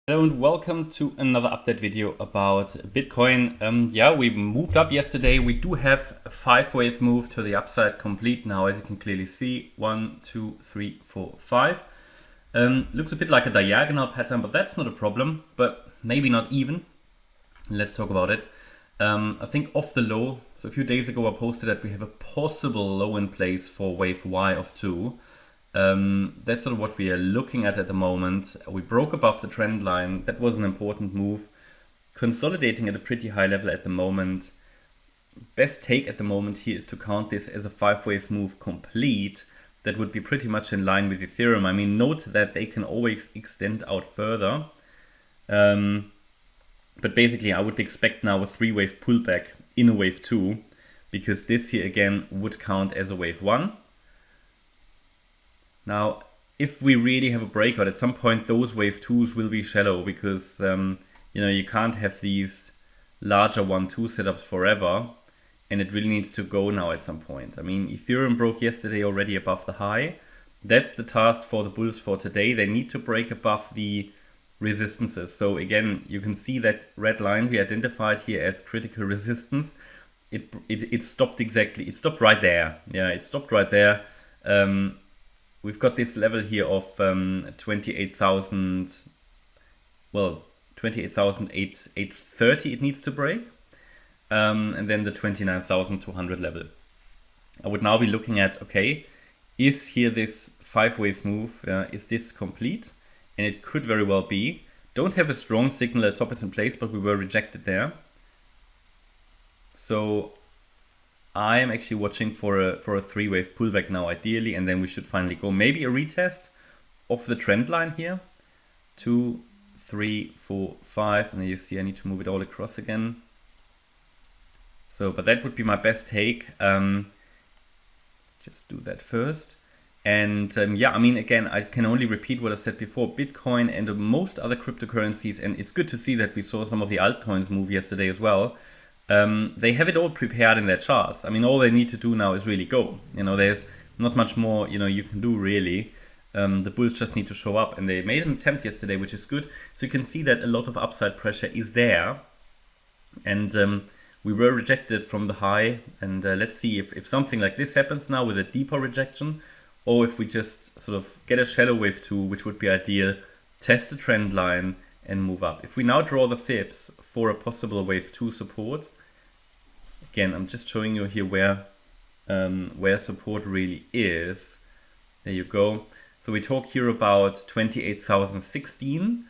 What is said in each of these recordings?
Hello and welcome to another update video about Bitcoin. Yeah, we moved up yesterday. We do have a 5-wave move to the upside complete now, as you can clearly see. 1, 2, 3, 4, 5. Looks a bit like a diagonal pattern, but that's not a problem, but maybe not even. Let's talk about it. I think off the low, so a few days ago I posted that we have a possible low in place for wave Y of 2. That's sort of what we are looking at the moment. We broke above the trend line. That was an important move. Consolidating at a pretty high level at the moment. Best take at the moment here is to count this as a 5-wave move complete. That would be pretty much in line with Ethereum. I mean, note that they can always extend out further. But basically, I would expect now a 3-wave pullback in a wave 2, because this here again would count as a wave 1. Now, if we really have a breakout, at some point those wave 2s will be shallow, because you can't have these larger 1-2 setups forever, and it really needs to go now at some point. I mean, Ethereum broke yesterday already above the high. That's the task for the bulls for today. They need to break above the resistances. So again, you can see that red line we identified here as critical resistance. It stopped exactly. It stopped right there. Yeah, it stopped right there. We've got this level here of 28,000, well, 28,830 it needs to break. And then the 29,200 level. I would now be looking at, okay, is here this 5-wave move, is this complete? And it could very well be. Don't have a strong signal at top is in place, but we were rejected there. So I am actually watching for a 3-wave pullback now, ideally, and then we should finally go. Maybe a retest of the trend line here. 2, 3, 4, 5, and then you see I need to move it all across again. So, but that would be my best take. Just do that first. And yeah, I mean, again, I can only repeat what I said before. Bitcoin and most other cryptocurrencies, and it's good to see that we saw some of the altcoins move yesterday as well. They have it all prepared in their charts. I mean, all they need to do now is really go. There's not much more, you can do really. The bulls just need to show up, and they made an attempt yesterday, which is good. So you can see that a lot of upside pressure is there. And we were rejected from the high. And let's see if something like this happens now with a deeper rejection, or if we just sort of get a shallow wave 2, which would be ideal, test the trend line and move up. If we now draw the fibs for a possible wave 2 support, again, I'm just showing you here where support really is. There you go. So we talk here about 28,016.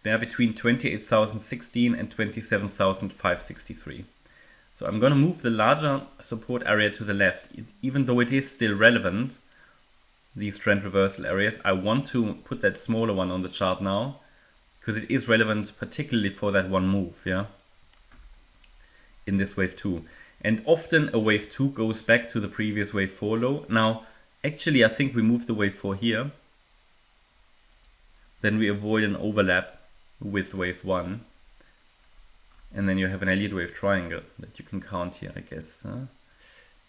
They're between 28,016 and 27,563. So I'm going to move the larger support area to the left. Even though it is still relevant, these trend reversal areas, I want to put that smaller one on the chart now, because it is relevant particularly for that one move, yeah, in this wave 2. And often a wave 2 goes back to the previous wave 4 low. Now, actually, I think we move the wave 4 here. Then we avoid an overlap with wave 1. And then you have an Elliott Wave triangle that you can count here, I guess.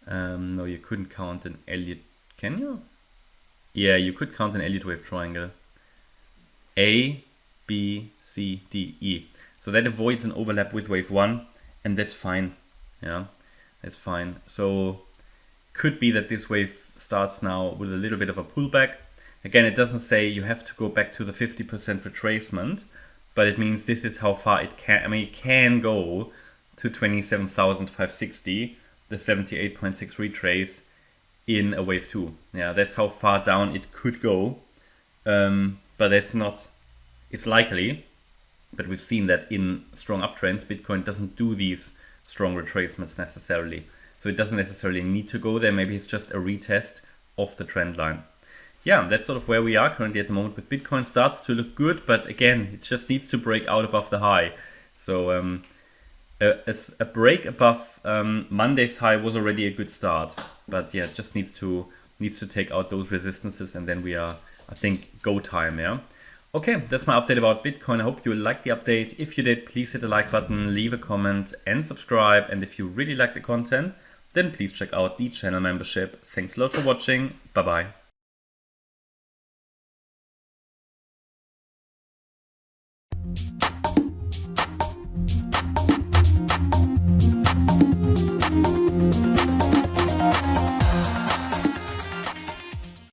No, you couldn't count an Elliott, can you? Yeah, you could count an Elliott Wave triangle. A, B, C, D, E. So that avoids an overlap with wave 1, and that's fine. Yeah, that's fine. So could be that this wave starts now with a little bit of a pullback. Again, it doesn't say you have to go back to the 50% retracement, but it means this is how far it can. I mean, it can go to 27,560, the 78.6 retrace in a wave 2. Yeah, that's how far down it could go. But that's not, it's likely, but we've seen that in strong uptrends, Bitcoin doesn't do these strong retracements necessarily. So it doesn't necessarily need to go there. Maybe it's just a retest of the trend line. Yeah, that's sort of where we are currently at the moment with Bitcoin. Starts to look good, but again, it just needs to break out above the high. So a break above Monday's high was already a good start. But yeah, it just needs to take out those resistances, and then we are, I think, go time, yeah. Okay, that's my update about Bitcoin. I hope you liked the update. If you did, please hit the like button, leave a comment and subscribe. And if you really like the content, then please check out the channel membership. Thanks a lot for watching. Bye-bye.